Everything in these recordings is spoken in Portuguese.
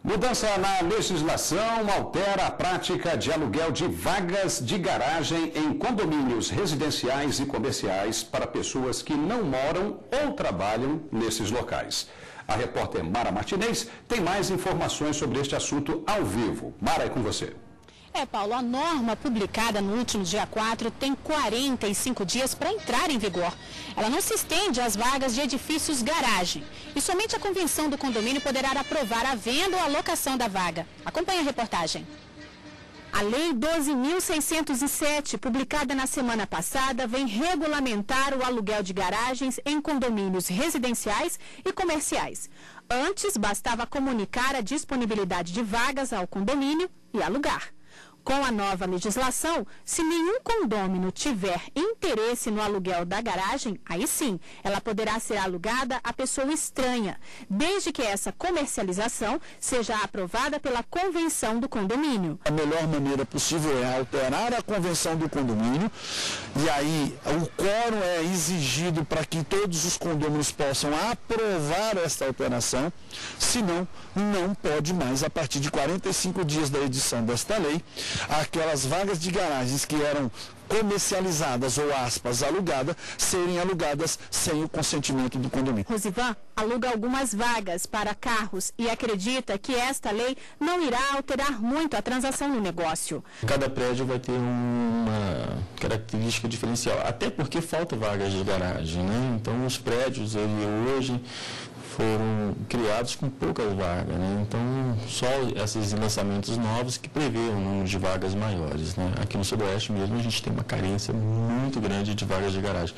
Mudança na legislação altera a prática de aluguel de vagas de garagem em condomínios residenciais e comerciais para pessoas que não moram ou trabalham nesses locais. A repórter Mara Martinez tem mais informações sobre este assunto ao vivo. Mara, é com você. Paulo, a norma publicada no último dia 4 tem 45 dias para entrar em vigor. Ela não se estende às vagas de edifícios garagem. E somente a convenção do condomínio poderá aprovar a venda ou a locação da vaga. Acompanhe a reportagem. A Lei 12.607, publicada na semana passada, vem regulamentar o aluguel de garagens em condomínios residenciais e comerciais. Antes, bastava comunicar a disponibilidade de vagas ao condomínio e alugar. Com a nova legislação, se nenhum condômino tiver interesse no aluguel da garagem, aí sim, ela poderá ser alugada a pessoa estranha, desde que essa comercialização seja aprovada pela convenção do condomínio. A melhor maneira possível é alterar a convenção do condomínio, e aí o quórum é exigido para que todos os condôminos possam aprovar esta alteração, senão não pode mais, a partir de 45 dias da edição desta lei, aquelas vagas de garagens que eram comercializadas ou alugadas, serem alugadas sem o consentimento do condomínio. Rosivan aluga algumas vagas para carros e acredita que esta lei não irá alterar muito a transação no negócio. Cada prédio vai ter uma característica diferencial, até porque falta vagas de garagem, né? Então os prédios hoje foram criados com poucas vagas, né? Então só esses lançamentos novos que prevê um número de vagas maiores, né? Aqui no Sudoeste mesmo a gente tem uma carência muito grande de vagas de garagem.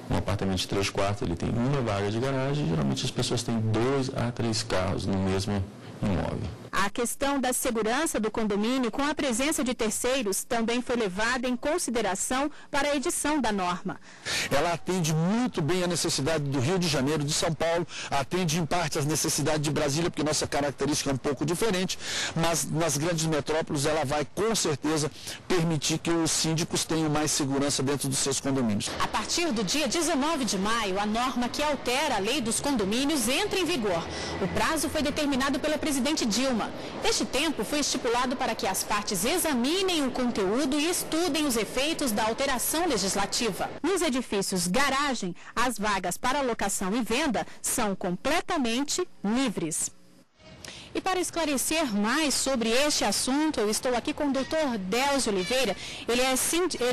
Um apartamento de 3 quartos, ele tem uma vaga de garagem e geralmente as pessoas têm 2 a 3 carros no mesmo imóvel. A questão da segurança do condomínio com a presença de terceiros também foi levada em consideração para a edição da norma. Ela atende muito bem a necessidade do Rio de Janeiro, de São Paulo, atende em parte as necessidades de Brasília, porque nossa característica é um pouco diferente, mas nas grandes metrópoles ela vai com certeza permitir que os síndicos tenham mais segurança dentro dos seus condomínios. A partir do dia 19 de maio, a norma que altera a lei dos condomínios entra em vigor. O prazo foi determinado pela presidente Dilma. Este tempo foi estipulado para que as partes examinem o conteúdo e estudem os efeitos da alteração legislativa. Nos edifícios garagem, as vagas para locação e venda são completamente livres. E para esclarecer mais sobre este assunto, eu estou aqui com o Dr. Delcio Oliveira. Ele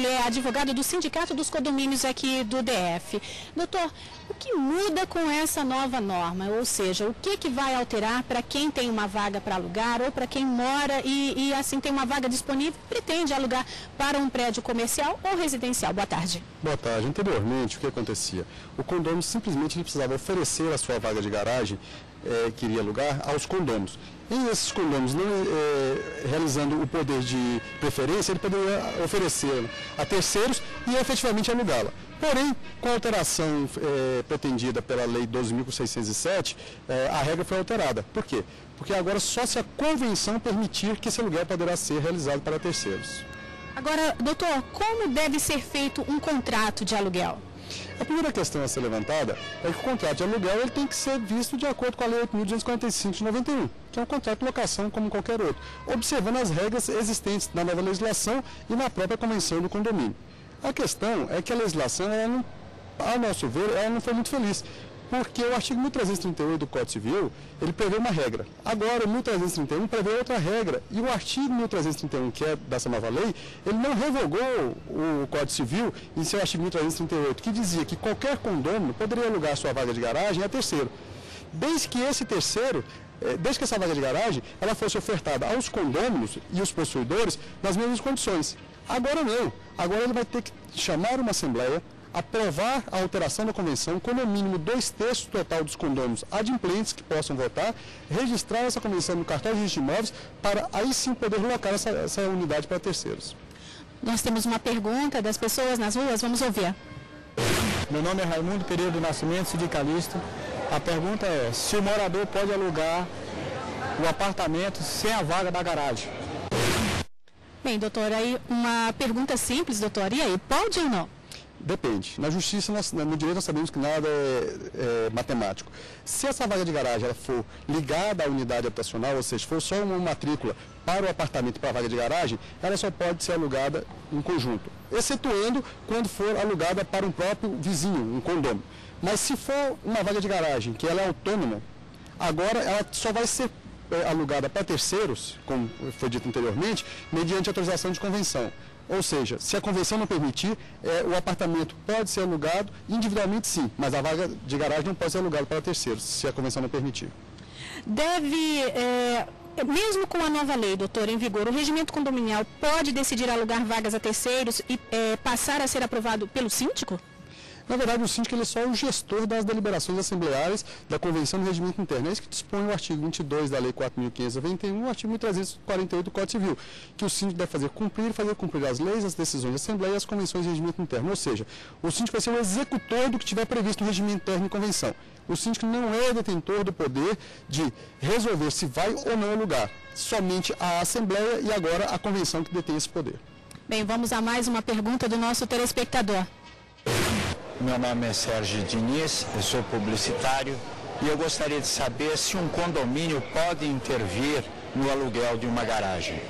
é advogado do Sindicato dos Condomínios aqui do DF. Doutor, o que muda com essa nova norma? Ou seja, o que vai alterar para quem tem uma vaga para alugar ou para quem mora e assim tem uma vaga disponível e pretende alugar para um prédio comercial ou residencial? Boa tarde. Boa tarde. Anteriormente, o que acontecia? O condomínio simplesmente precisava oferecer a sua vaga de garagem que iria alugar aos condôminos. E esses condôminos, não realizando o poder de preferência, ele poderia oferecer a terceiros e efetivamente alugá-la. Porém, com a alteração pretendida pela Lei 12.607, a regra foi alterada. Por quê? Porque agora só se a convenção permitir que esse aluguel poderá ser realizado para terceiros. Agora, doutor, como deve ser feito um contrato de aluguel? A primeira questão a ser levantada é que o contrato de aluguel ele tem que ser visto de acordo com a Lei 8.245 de 91, que é um contrato de locação como qualquer outro, observando as regras existentes na nova legislação e na própria convenção do condomínio. A questão é que a legislação, ao nosso ver, ela não foi muito feliz, porque o artigo 1338 do Código Civil, ele prevê uma regra. Agora, o 1331 prevê outra regra. E o artigo 1331, que é dessa nova lei, ele não revogou o Código Civil em seu artigo 1338, que dizia que qualquer condômino poderia alugar sua vaga de garagem a terceiro. Desde que essa vaga de garagem, ela fosse ofertada aos condôminos e os possuidores nas mesmas condições. Agora não. Agora ele vai ter que chamar uma assembleia, aprovar a alteração da convenção com no mínimo 2/3 total dos condôminos adimplentes que possam votar, registrar essa convenção no cartório de registro de imóveis para aí sim poder locar essa unidade para terceiros. Nós temos uma pergunta das pessoas nas ruas, vamos ouvir. Meu nome é Raimundo Pereira do Nascimento, sindicalista. A pergunta é, se o morador pode alugar o apartamento sem a vaga da garagem? Bem, doutor, aí uma pergunta simples, doutor, e aí, pode ou não? Depende. Na justiça, no direito, nós sabemos que nada é matemático. Se essa vaga de garagem ela for ligada à unidade habitacional, ou seja, for só uma matrícula para o apartamento e para a vaga de garagem, ela só pode ser alugada em conjunto, excetuando quando for alugada para um próprio vizinho, um condômino. Mas se for uma vaga de garagem que ela é autônoma, agora ela só vai ser alugada para terceiros, como foi dito anteriormente, mediante autorização de convenção. Ou seja, se a convenção não permitir, o apartamento pode ser alugado individualmente, sim, mas a vaga de garagem não pode ser alugada para terceiros, se a convenção não permitir. Mesmo com a nova lei, doutor, em vigor, o regimento condominial pode decidir alugar vagas a terceiros e passar a ser aprovado pelo síndico? Na verdade, o síndico ele é só o gestor das deliberações assembleárias da Convenção do Regimento Interno. É isso que dispõe o artigo 22 da Lei 4.591 e o artigo 1348 do Código Civil, que o síndico deve fazer cumprir as leis, as decisões da Assembleia e as convenções de regimento interno. Ou seja, o síndico vai ser o executor do que tiver previsto no regimento interno e convenção. O síndico não é detentor do poder de resolver se vai ou não alugar. Somente a Assembleia e agora a convenção que detém esse poder. Bem, vamos a mais uma pergunta do nosso telespectador. Meu nome é Sérgio Diniz, eu sou publicitário e eu gostaria de saber se um condomínio pode intervir no aluguel de uma garagem.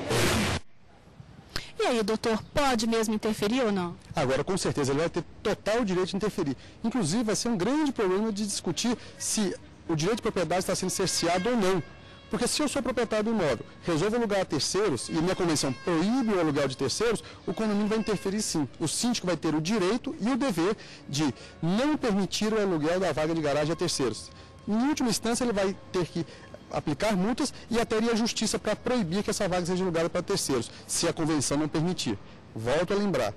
E aí, doutor, pode mesmo interferir ou não? Agora, com certeza, ele vai ter total direito de interferir. Inclusive, vai ser um grande problema de discutir se o direito de propriedade está sendo cerceado ou não. Porque se eu sou proprietário do imóvel, resolvo alugar a terceiros e minha convenção proíbe o aluguel de terceiros, o condomínio vai interferir sim. O síndico vai ter o direito e o dever de não permitir o aluguel da vaga de garagem a terceiros. Em última instância, ele vai ter que aplicar multas e até ir à justiça para proibir que essa vaga seja alugada para terceiros, se a convenção não permitir. Volto a lembrar.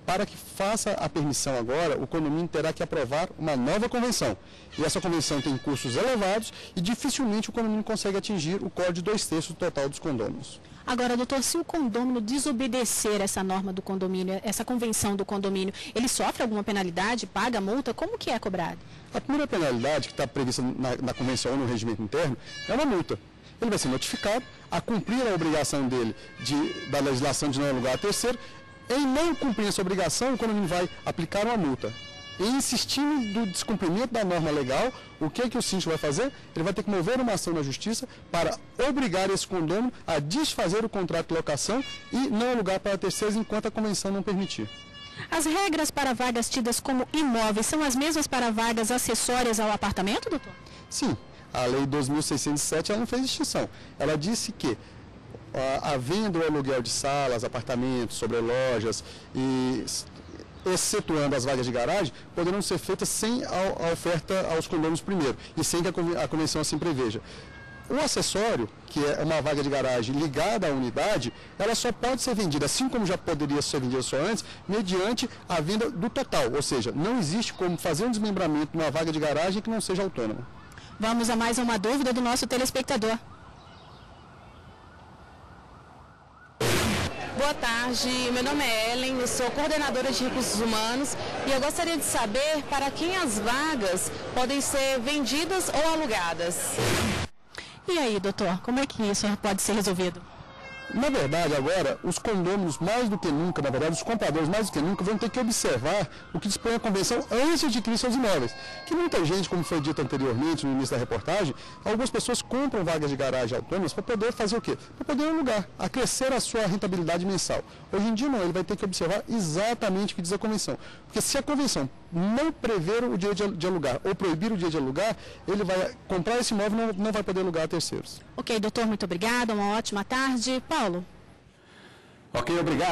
Para que faça a permissão agora, o condomínio terá que aprovar uma nova convenção. E essa convenção tem custos elevados e dificilmente o condomínio consegue atingir o código de 2/3 do total dos condôminos. Agora, doutor, se o condômino desobedecer essa norma do condomínio, essa convenção do condomínio, ele sofre alguma penalidade, paga multa? Como que é cobrado? A primeira penalidade que está prevista na convenção ou no regimento interno é uma multa. Ele vai ser notificado a cumprir a obrigação dele da legislação de não alugar a terceiro. Em não cumprir essa obrigação, o condomínio vai aplicar uma multa. E insistindo do descumprimento da norma legal, o que o síndico vai fazer? Ele vai ter que mover uma ação na justiça para obrigar esse condômino a desfazer o contrato de locação e não alugar para terceiros enquanto a convenção não permitir. As regras para vagas tidas como imóveis são as mesmas para vagas acessórias ao apartamento, doutor? Sim. A Lei 2.607 ela não fez distinção. Ela disse que havendo o aluguel de salas, apartamentos, sobrelojas e excetuando as vagas de garagem, poderão ser feitas sem a oferta aos condôminos primeiro e sem que a convenção assim preveja. O acessório, que é uma vaga de garagem ligada à unidade, ela só pode ser vendida, assim como já poderia ser vendida só antes, mediante a venda do total, ou seja, não existe como fazer um desmembramento de uma vaga de garagem que não seja autônoma. Vamos a mais uma dúvida do nosso telespectador. Boa tarde, meu nome é Ellen, eu sou coordenadora de recursos humanos e eu gostaria de saber para quem as vagas podem ser vendidas ou alugadas. E aí, doutor, como é que isso pode ser resolvido? Na verdade, agora, os condôminos mais do que nunca, na verdade, os compradores mais do que nunca vão ter que observar o que dispõe a convenção antes de adquirir seus imóveis. Que muita gente, como foi dito anteriormente no início da reportagem, algumas pessoas compram vagas de garagem autônomas para poder fazer o quê? Para poder alugar, acrescer a sua rentabilidade mensal. Hoje em dia não, ele vai ter que observar exatamente o que diz a convenção. Porque se a convenção não prever o direito de alugar ou proibir o direito de alugar, ele vai comprar esse imóvel e não vai poder alugar a terceiros. Ok, doutor, muito obrigada, uma ótima tarde. Paulo. Ok, obrigado.